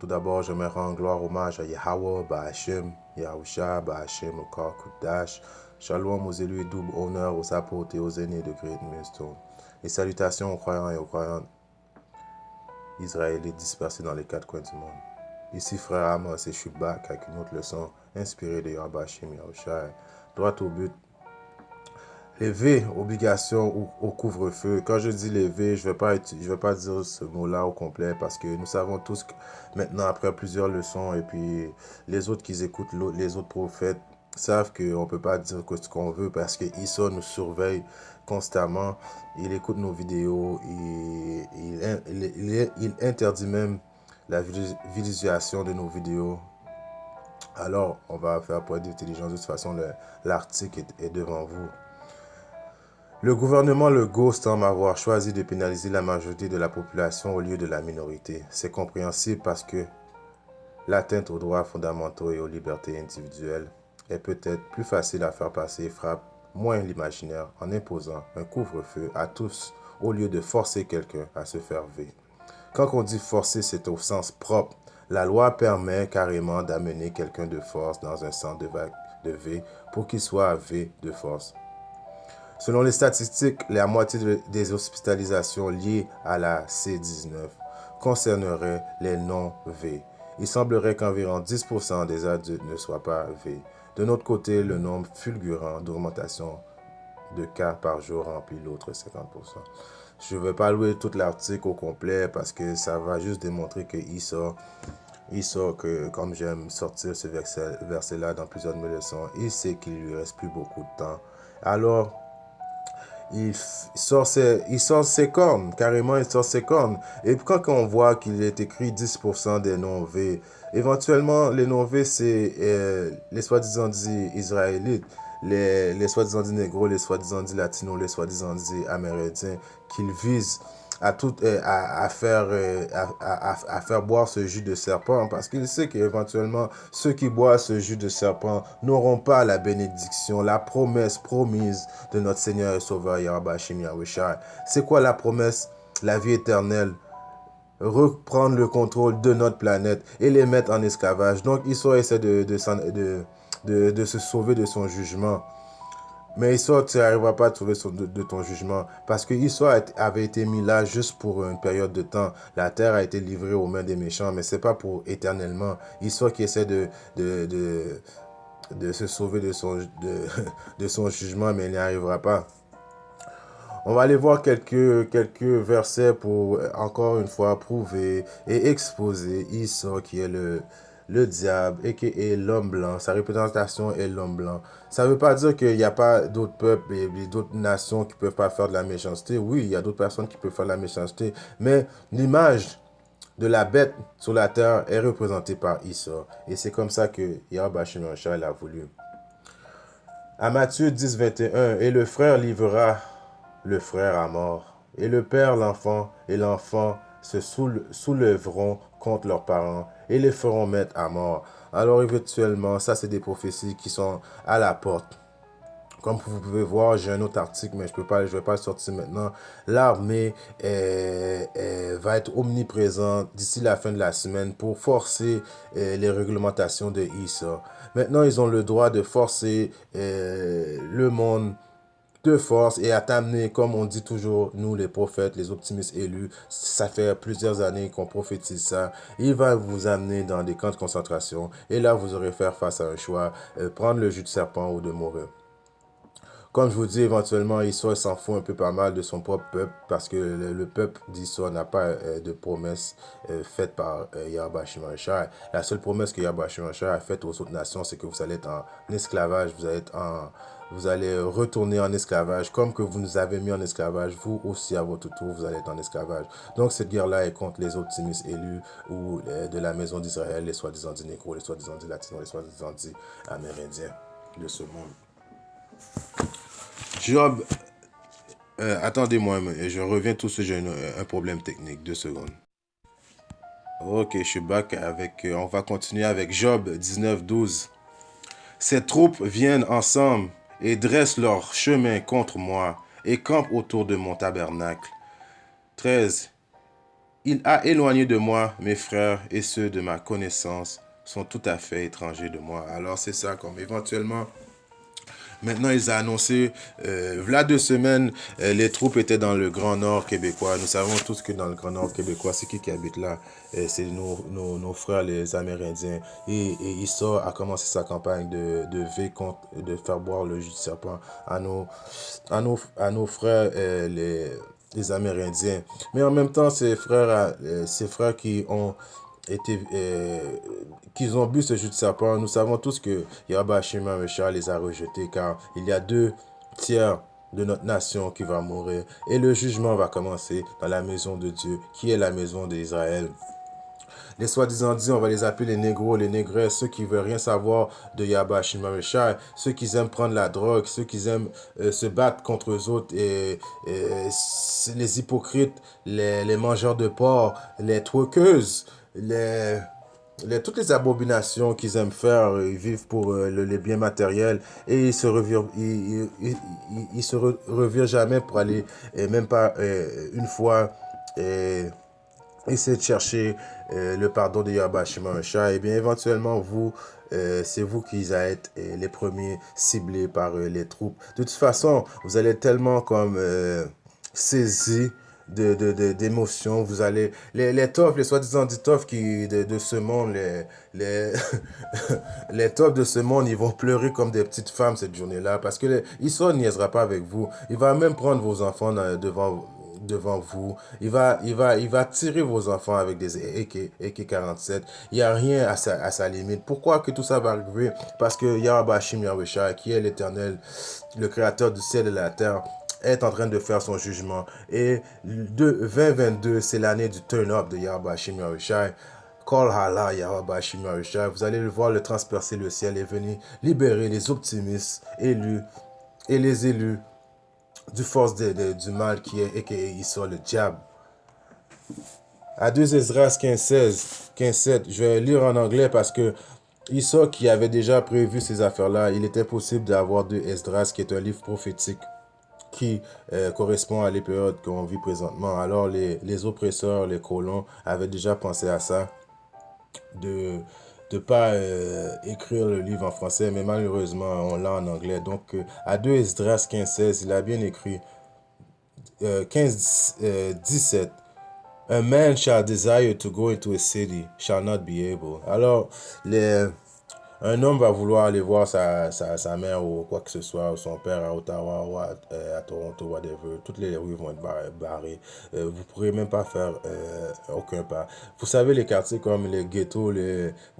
Tout d'abord, je me rends gloire, hommage à Yahweh, Bahashem, Yahusha, Bahashem, au corps Kudash. Shalom aux élus et double honneur aux apôtres et aux aînés de Great Millstone. Et salutations aux croyants et aux croyantes israélites dispersés dans les quatre coins du monde. Ici, frère Amos et je suis back avec une autre leçon inspirée de Yahweh Hashem Yahusha. Droit au but. Lever, obligation au couvre-feu. Quand je dis lever, je vais pas dire ce mot-là au complet parce que nous savons tous que maintenant, après plusieurs leçons et puis les autres qui écoutent les autres prophètes savent qu'on ne peut pas dire ce qu'on veut parce que Issa nous surveille constamment. Il écoute nos vidéos, il interdit même la visualisation de nos vidéos. Alors, on va faire preuve d'intelligence. De toute façon, l'article est devant vous. Le gouvernement Legault semble avoir choisi de pénaliser la majorité de la population au lieu de la minorité. C'est compréhensible parce que l'atteinte aux droits fondamentaux et aux libertés individuelles est peut-être plus facile à faire passer et frappe moins l'imaginaire en imposant un couvre-feu à tous au lieu de forcer quelqu'un à se faire V. Quand on dit forcer, c'est au sens propre. La loi permet carrément d'amener quelqu'un de force dans un centre de V pour qu'il soit V de force. Selon les statistiques, la moitié des hospitalisations liées à la C-19 concerneraient les non-V. Il semblerait qu'environ 10% des adultes ne soient pas V. De notre côté, le nombre fulgurant d'augmentation de cas par jour remplit l'autre 50%. Je ne vais pas louer tout l'article au complet parce que ça va juste démontrer que que, comme j'aime sortir ce verset-là dans plusieurs de mes leçons, il sait qu'il lui reste plus beaucoup de temps. Alors, il sort ses cornes, carrément il sort ses cornes. Et quand on voit qu'il est écrit 10% des non-V, éventuellement les non-V c'est les soi-disant dit israélites, les soi-disant dit négros, les soi-disant dit latinos, les soi-disant dit amérindiens, qu'ils visent à faire boire ce jus de serpent parce qu'il sait qu'éventuellement ceux qui boivent ce jus de serpent n'auront pas la bénédiction, la promesse promise de notre Seigneur et Sauveur Yahweh Hashem Yahushua. C'est quoi la promesse? La vie éternelle. Reprendre le contrôle de notre planète et les mettre en esclavage. Donc Issa essaie de se sauver de son jugement. Mais Issa, tu n'arriveras pas à trouver de ton jugement. Parce que Issa avait été mis là juste pour une période de temps. La terre a été livrée aux mains des méchants, mais ce n'est pas pour éternellement. Issa qui essaie de se sauver de son jugement, mais il n'y arrivera pas. On va aller voir quelques versets pour, encore une fois, prouver et exposer Issa qui est le diable et qui est l'homme blanc. Sa représentation est l'homme blanc. Ça ne veut pas dire qu'il n'y a pas d'autres peuples et d'autres nations qui ne peuvent pas faire de la méchanceté. Oui, il y a d'autres personnes qui peuvent faire de la méchanceté. Mais l'image de la bête sur la terre est représentée par Issa. Et c'est comme ça que Yahweh Hashem Yahushua l'a voulu. À Matthieu 10, 21, et le frère livrera le frère à mort, et le père l'enfant, et l'enfant se soulèveront contre leurs parents, et les feront mettre à mort. Alors éventuellement, ça c'est des prophéties qui sont à la porte. Comme vous pouvez voir, j'ai un autre article, mais je ne vais pas le sortir maintenant. L'armée va être omniprésente d'ici la fin de la semaine pour forcer les réglementations de Issa. Maintenant, ils ont le droit de forcer le monde de force et à t'amener, comme on dit toujours, nous les prophètes, les optimistes élus, ça fait plusieurs années qu'on prophétise ça. Il va vous amener dans des camps de concentration et là, vous aurez faire face à un choix, prendre le jus de serpent ou de mourir. Comme je vous dis, éventuellement, Issa s'en fout un peu pas mal de son propre peuple parce que le peuple d'Issa n'a pas de promesse faite par Yahweh Hashem Yahushua. La seule promesse que Yahweh Hashem Yahushua a faite aux autres nations, c'est que vous allez être en esclavage, vous allez retourner en esclavage, comme que vous nous avez mis en esclavage, vous aussi à votre tour, vous allez être en esclavage. Donc cette guerre-là est contre les optimistes élus ou de la maison d'Israël, les soi-disant dits négros, les soi-disant dits latinos, les soi-disant dits amérindiens de ce monde. Job, attendez-moi, je reviens tout de suite, j'ai un problème technique, 2 secondes. Ok, je suis back avec, on va continuer avec Job 19, 12. Ces troupes viennent ensemble et dressent leur chemin contre moi et campent autour de mon tabernacle. 13. Il a éloigné de moi mes frères et ceux de ma connaissance sont tout à fait étrangers de moi. Alors c'est ça, comme éventuellement, maintenant ils ont annoncé, voilà 2 semaines, les troupes étaient dans le Grand Nord québécois. Nous savons tous que dans le Grand Nord québécois, c'est qui habite là? C'est nos frères les Amérindiens. Et Issa a commencé sa campagne de V contre, de faire boire le jus de serpent à nos frères les Amérindiens. Mais en même temps, ces frères qui ont été, qu'ils ont bu ce jus de serpent, nous savons tous que Yahweh Hashem Hamashah les a rejetés car il y a 2 tiers de notre nation qui va mourir et le jugement va commencer dans la maison de Dieu qui est la maison d'Israël. Les soi-disant dit, on va les appeler les négros, les négresses, ceux qui veulent rien savoir de Yahweh Hashem Hamashah, ceux qui aiment prendre la drogue, ceux qui aiment se battre contre eux autres les hypocrites, les mangeurs de porc, les twerkeuses, toutes les abominations qu'ils aiment faire, ils vivent pour les biens matériels et ils se revirent jamais pour aller, et même pas une fois, essayer de chercher le pardon de Yahweh Shemaracha, et bien éventuellement c'est vous qui allez être les premiers ciblés par les troupes. De toute façon, vous allez être tellement comme saisis d'émotions. Vous allez les toughs, les soi-disant dit toughs de ce monde, les les toughs de ce monde, ils vont pleurer comme des petites femmes cette journée-là parce que Issa ne niaisera pas avec vous. Il va même prendre vos enfants devant vous. Il va tirer vos enfants avec des AK-47. Il n'y a rien à sa limite. Pourquoi que tout ça va arriver? Parce que Yahweh Hashem Yahweh Shai, qui est l'Éternel, le Créateur du ciel et de la terre, est en train de faire son jugement. Et 2022, c'est l'année du turn-up de Yahweh Hashem Yahweh Shai. Kol Hala Yahweh Hashem Yahweh Shai. Vous allez le voir le transpercer le ciel et venir libérer les optimistes élus et les élus du force du mal qui est et il sort le diable. À 2 Esdras 15-7, je vais lire en anglais parce que Issa qui avait déjà prévu ces affaires-là, il était possible d'avoir 2 Esdras qui est un livre prophétique qui correspond à les périodes qu'on vit présentement. Alors les oppresseurs, les colons avaient déjà pensé à ça, de ne pas écrire le livre en français, mais malheureusement on l'a en anglais. Donc à 2 Esdras 15-16, il a bien écrit 15-17. A man shall desire to go into a city, shall not be able. Alors, un homme va vouloir aller voir sa mère ou quoi que ce soit, ou son père à Ottawa ou à Toronto, whatever. Toutes les rues vont être barrées. Vous ne pourrez même pas faire aucun pas. Vous savez, les quartiers comme les ghettos,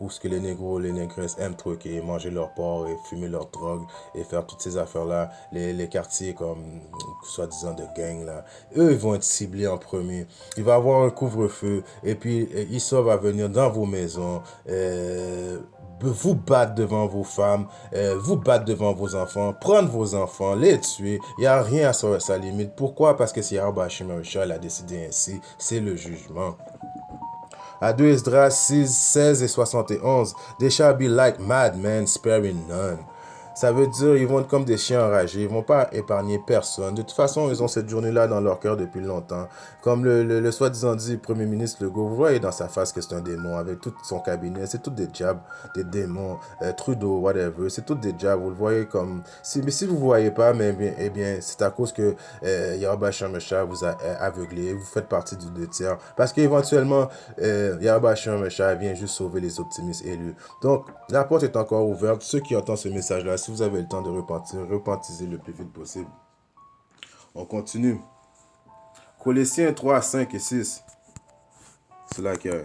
où ce que les négros, les négresses aiment truquer, manger leur porc et fumer leur drogue et faire toutes ces affaires-là. Les quartiers comme, soi-disant, de gangs, là, eux, ils vont être ciblés en premier. Il va y avoir un couvre-feu et puis Issa va venir dans vos maisons. Vous battre devant vos femmes, vous battre devant vos enfants, prendre vos enfants, les tuer. Il n'y a rien à sa limite. Pourquoi? Parce que si Yahweh Hashem Hamashah a décidé ainsi, c'est le jugement. À 2 Esdras 6, 16 et 71, they shall be like madmen, sparing none. Ça veut dire ils vont être comme des chiens enragés, ils vont pas épargner personne. De toute façon, ils ont cette journée-là dans leur cœur depuis longtemps. Comme le soi-disant dit Premier ministre Legault, vous voyez dans sa face que c'est un démon avec tout son cabinet, c'est tout des diables, des démons, Trudeau, whatever, c'est tout des diables, vous le voyez comme... Mais si vous ne voyez pas, eh bien c'est à cause que Yahweh Hashem Hamashah vous a aveuglé, vous faites partie du 2 tiers. Parce qu'éventuellement, Yahweh Hashem Hamashah vient juste sauver les optimistes élus. Donc, la porte est encore ouverte. Ceux qui entendent ce message-là, si vous avez le temps de repentir, repentissez le plus vite possible. On continue. Colossiens 3, 5 et 6. C'est là qu'il y a.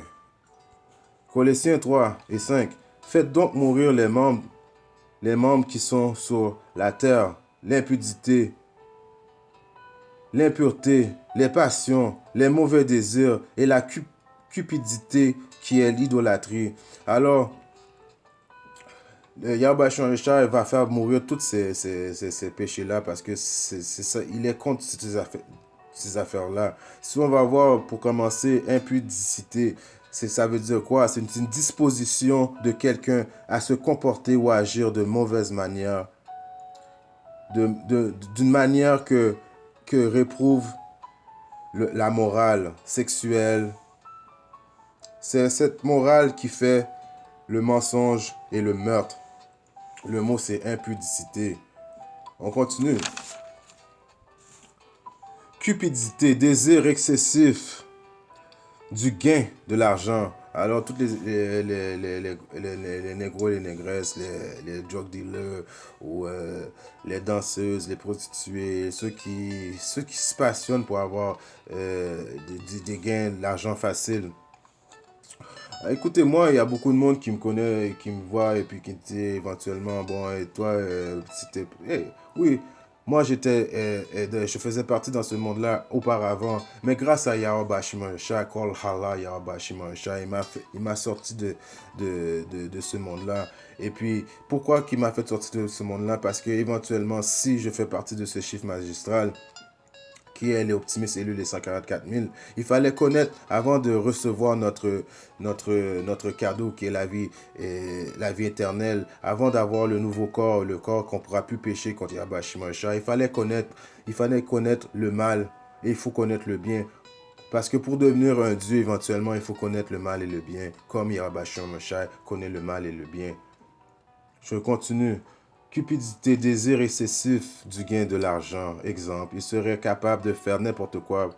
Colossiens 3 et 5. Faites donc mourir les membres qui sont sur la terre, l'impudicité, l'impureté, les passions, les mauvais désirs et la cupidité qui est l'idolâtrie. Alors, Yahweh Shai va faire mourir tous ces péchés-là parce que c'est ça, il est contre ces affaires-là. Si on va voir, pour commencer, impudicité, ça veut dire quoi? C'est une disposition de quelqu'un à se comporter ou à agir de mauvaise manière, d'une manière que réprouve la morale sexuelle, C'est cette morale qui fait le mensonge et le meurtre. Le mot, c'est impudicité. On continue. Cupidité, désir excessif du gain de l'argent. Alors, toutes les négros, les négresses, les drug dealers, ou les danseuses, les prostituées, ceux qui se passionnent pour avoir des gains, de l'argent facile. Écoutez-moi, il y a beaucoup de monde qui me connaît, qui me voit et puis qui dit éventuellement, bon, et toi, c'était... Oui, moi je faisais partie dans ce monde-là auparavant, mais grâce à Yahweh Shai, Kol Hala Yahweh Shai, il m'a sorti de ce monde-là. Et puis, pourquoi qu'il m'a fait sortir de ce monde-là? Parce que éventuellement, si je fais partie de ce chiffre magistral, qui est les optimistes élus, les 144 000. Il fallait connaître, avant de recevoir notre cadeau qui est la vie éternelle, avant d'avoir le nouveau corps, le corps qu'on ne pourra plus pécher contre Yahweh Shai, il fallait connaître le mal et il faut connaître le bien. Parce que pour devenir un Dieu, éventuellement, il faut connaître le mal et le bien, comme Yahweh Shai connaît le mal et le bien. Je continue. Cupidité, désir excessif du gain de l'argent. Exemple, il serait capable de faire n'importe quoi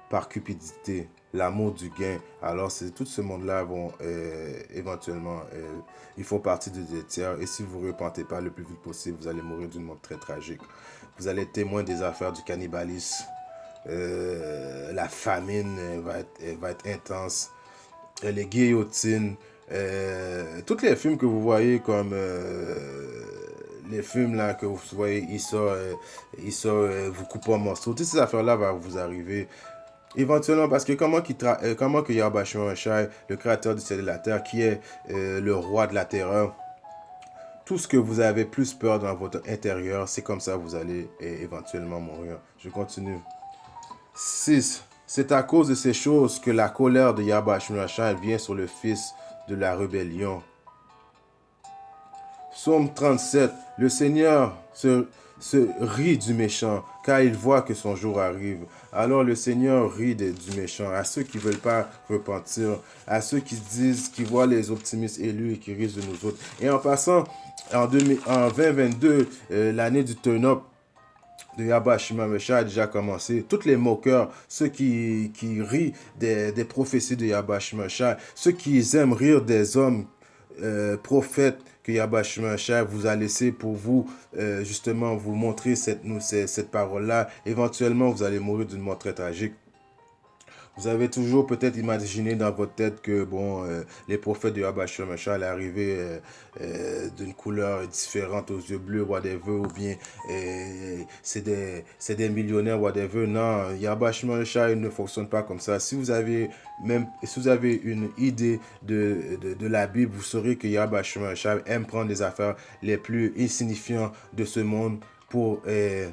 par cupidité, l'amour du gain. Alors, tout ce monde-là vont éventuellement, ils font partie de des tiers. Et si vous ne repentez pas le plus vite possible, vous allez mourir d'une mort très tragique. Vous allez être témoin des affaires du cannibalisme. La famine va être intense. Les guillotines. Tous les films que vous voyez comme les films là que vous voyez, il sort vous coupe en morceaux. Toutes ces affaires-là vont vous arriver. Éventuellement, parce que comment que Yahweh Shai, le créateur du ciel et de la terre, qui est le roi de la terreur, tout ce que vous avez plus peur dans votre intérieur, c'est comme ça que vous allez éventuellement mourir. Je continue. 6. C'est à cause de ces choses que la colère de Yahweh Shai vient sur le fils de la rébellion. Psaume 37. Le Seigneur se rit du méchant, car il voit que son jour arrive. Alors le Seigneur rit du méchant, à ceux qui ne veulent pas repentir, à ceux qui disent, qui voient les optimistes élus et qui risent de nous autres. Et en passant, en 2022, l'année du turn-up de Yahweh Shai a déjà commencé. Tous les moqueurs, ceux qui rient des prophéties de Yahweh Shai, ceux qui aiment rire des hommes prophètes que Yahweh Shai vous a laissé pour vous, justement, vous montrer cette parole-là. Éventuellement, vous allez mourir d'une mort très tragique. Vous avez toujours peut-être imaginé dans votre tête que bon, les prophètes de Yahweh Shai allaient arriver d'une couleur différente aux yeux bleus, whatever, ou bien c'est des millionnaires, whatever. Non, Yahweh Shai ne fonctionne pas comme ça. Si vous avez une idée de la Bible, vous saurez que Yahweh Shai aime prendre les affaires les plus insignifiantes de ce monde pour, euh,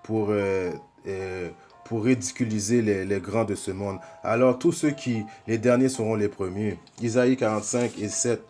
euh, pour ridiculiser les grands de ce monde. Alors les derniers seront les premiers. Isaïe 45 et 7.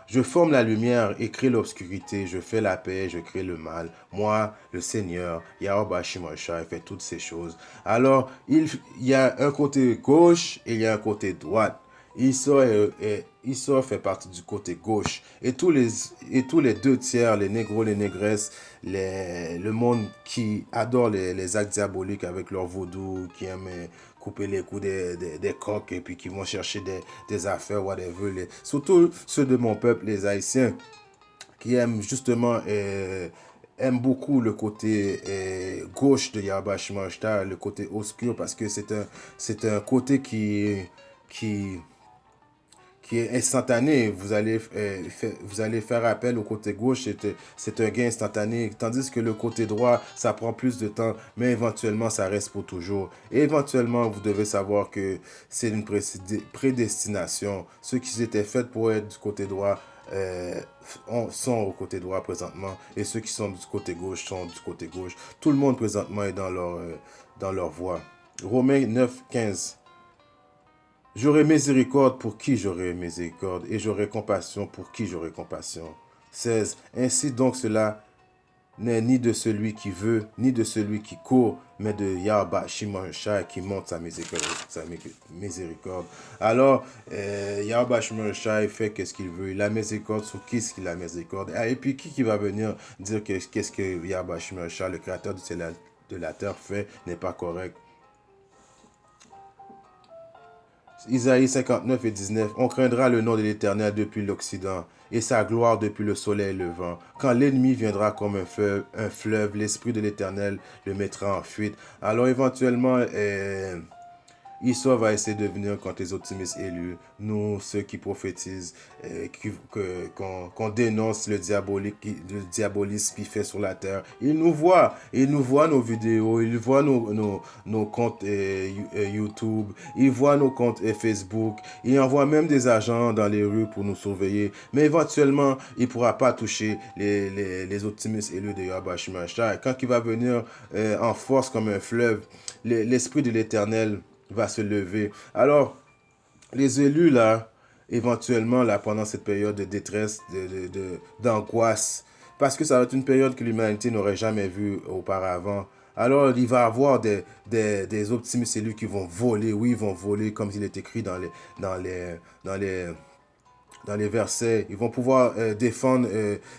Je forme la lumière et crée l'obscurité. Je fais la paix, je crée le mal. Moi, le Seigneur, Yahweh Shai, fait toutes ces choses. Alors, il y a un côté gauche et il y a un côté droite. Issor fait partie du côté gauche. Et tous les deux tiers, les négros, les négresses, le monde qui adore les actes diaboliques avec leur vaudou, qui aiment couper les coups des coqs et puis qui vont chercher des affaires, whatever. Surtout ceux de mon peuple, les Haïtiens, qui aiment justement... aime beaucoup le côté gauche de Yahweh Shai, le côté obscur, parce que c'est un côté qui est instantané. Vous allez faire appel au côté gauche, c'est un gain instantané, tandis que le côté droit, ça prend plus de temps, mais éventuellement, ça reste pour toujours. Et éventuellement, vous devez savoir que c'est une prédestination. Ceux qui étaient faits pour être du côté droit sont au côté droit présentement, et ceux qui sont du côté gauche sont du côté gauche. Tout le monde présentement est dans leur voie. Romains 9, 15. J'aurai miséricorde pour qui j'aurai miséricorde, et j'aurai compassion pour qui j'aurai compassion. 16. Ainsi donc cela n'est ni de celui qui veut, ni de celui qui court, mais de Yahweh Shimon qui monte sa miséricorde. Alors, Yahweh Shimon fait qu'est-ce qu'il veut. Il a miséricorde sur qui est-ce qu'il a miséricorde. Et puis, qui va venir dire que qu'est-ce que Yahweh Shimon, le créateur de la terre, fait n'est pas correct. Isaïe 59 et 19. On craindra le nom de l'Éternel depuis l'Occident et sa gloire depuis le soleil levant. Quand l'ennemi viendra comme un fleuve, l'Esprit de l'Éternel le mettra en fuite. Alors éventuellement, Issa va essayer de venir contre les optimistes élus, nous, ceux qui prophétisent, qu'on dénonce le diabolisme qu'il fait sur la terre. Il nous voit nos vidéos, il voit nos comptes YouTube, il voit nos comptes Facebook, il envoie même des agents dans les rues pour nous surveiller. Mais éventuellement, il ne pourra pas toucher les optimistes élus de Yahweh Shimashai. Quand il va venir en force comme un fleuve, l'Esprit de l'Éternel va se lever. Alors, les élus, là, éventuellement, là, pendant cette période de détresse, d'angoisse, parce que ça va être une période que l'humanité n'aurait jamais vue auparavant. Alors, il va y avoir des optimistes élus qui vont voler. Oui, ils vont voler, comme il est écrit dans les versets. Ils vont pouvoir défendre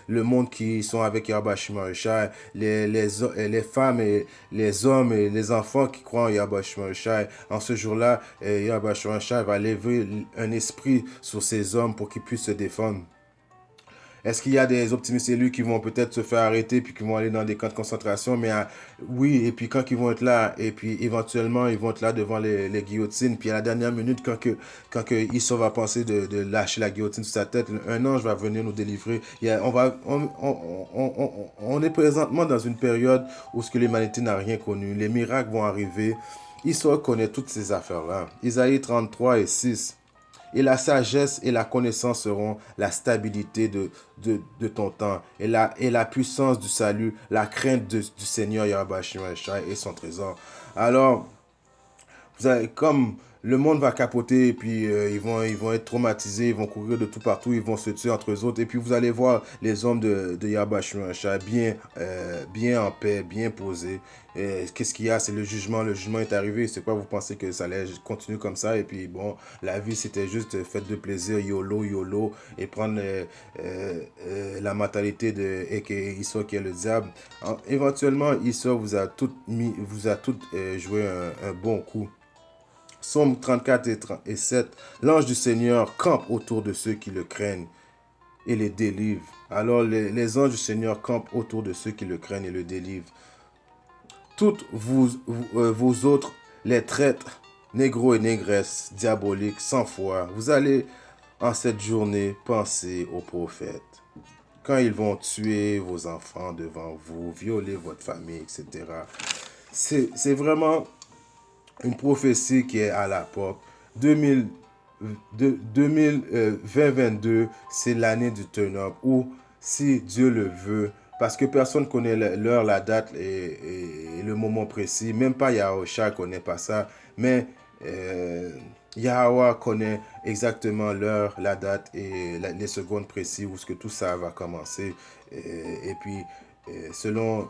le monde qui sont avec Yahweh Shimashai, les femmes et les hommes et les enfants qui croient en Yahweh Shimashai. En ce jour-là, Yahweh Shimashai va lever un esprit sur ces hommes pour qu'ils puissent se défendre. Est-ce qu'il y a des optimistes élus qui vont peut-être se faire arrêter puis qui vont aller dans des camps de concentration? Mais oui, et puis quand ils vont être là, et puis éventuellement, ils vont être là devant les guillotines. Puis à la dernière minute, quand Issa va penser de lâcher la guillotine sur sa tête, un ange va venir nous délivrer. On est présentement dans une période où ce que l'humanité n'a rien connu. Les miracles vont arriver. Issa connaît toutes ces affaires-là. Isaïe 33 et 6. Et la sagesse et la connaissance seront la stabilité de ton temps. Et la puissance du salut, la crainte du Seigneur Yahweh Shimashai et son trésor. Alors, vous avez, comme le monde va capoter et puis ils vont être traumatisés, ils vont courir de tout partout, ils vont se tuer entre eux autres. Et puis vous allez voir les hommes de Yahweh Shimashai bien en paix, bien posés. Qu'est-ce qu'il y a? C'est le jugement. Le jugement est arrivé. C'est quoi, vous pensez que ça allait continuer comme ça? Et puis bon, la vie c'était juste faite de plaisir, YOLO, YOLO, et prendre la mentalité de Issa qui est le diable. Éventuellement, Issa vous a tout joué un bon coup. Psaume 34 et 7. L'ange du Seigneur campe autour de ceux qui le craignent et les délivre. Alors les anges du Seigneur campent autour de ceux qui le craignent et le délivrent. Toutes vous autres, les traîtres, négros et négresses, diaboliques, sans foi, vous allez en cette journée penser aux prophètes. Quand ils vont tuer vos enfants devant vous, violer votre famille, etc. C'est vraiment une prophétie qui est à la porte. 2022, c'est l'année du turn-up, ou si Dieu le veut, parce que personne ne connaît l'heure, la date et le moment précis, même pas Yahusha ne connaît pas ça, mais Yahweh connaît exactement l'heure, la date et les secondes précises où ce que tout ça va commencer. Et puis, selon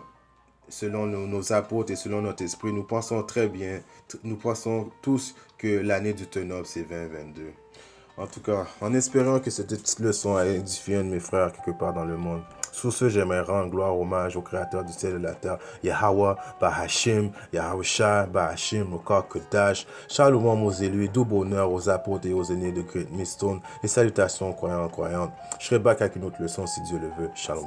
nos apôtres et selon notre esprit, nous pensons très bien, nous pensons tous que l'année du turn-up, c'est 2022. En tout cas, en espérant que cette petite leçon a édifié un de mes frères quelque part dans le monde. Sur ce, j'aimerais rendre gloire, hommage au Créateur du ciel et de la terre, Yahweh, Bahashim, Yahusha, Bahashim, Mokar Kodash. Shalom aux élus, doux bonheur aux apôtres et aux aînés de Great Millstone. Et salutations croyants, croyantes. Je serai back avec une autre leçon si Dieu le veut. Shalom.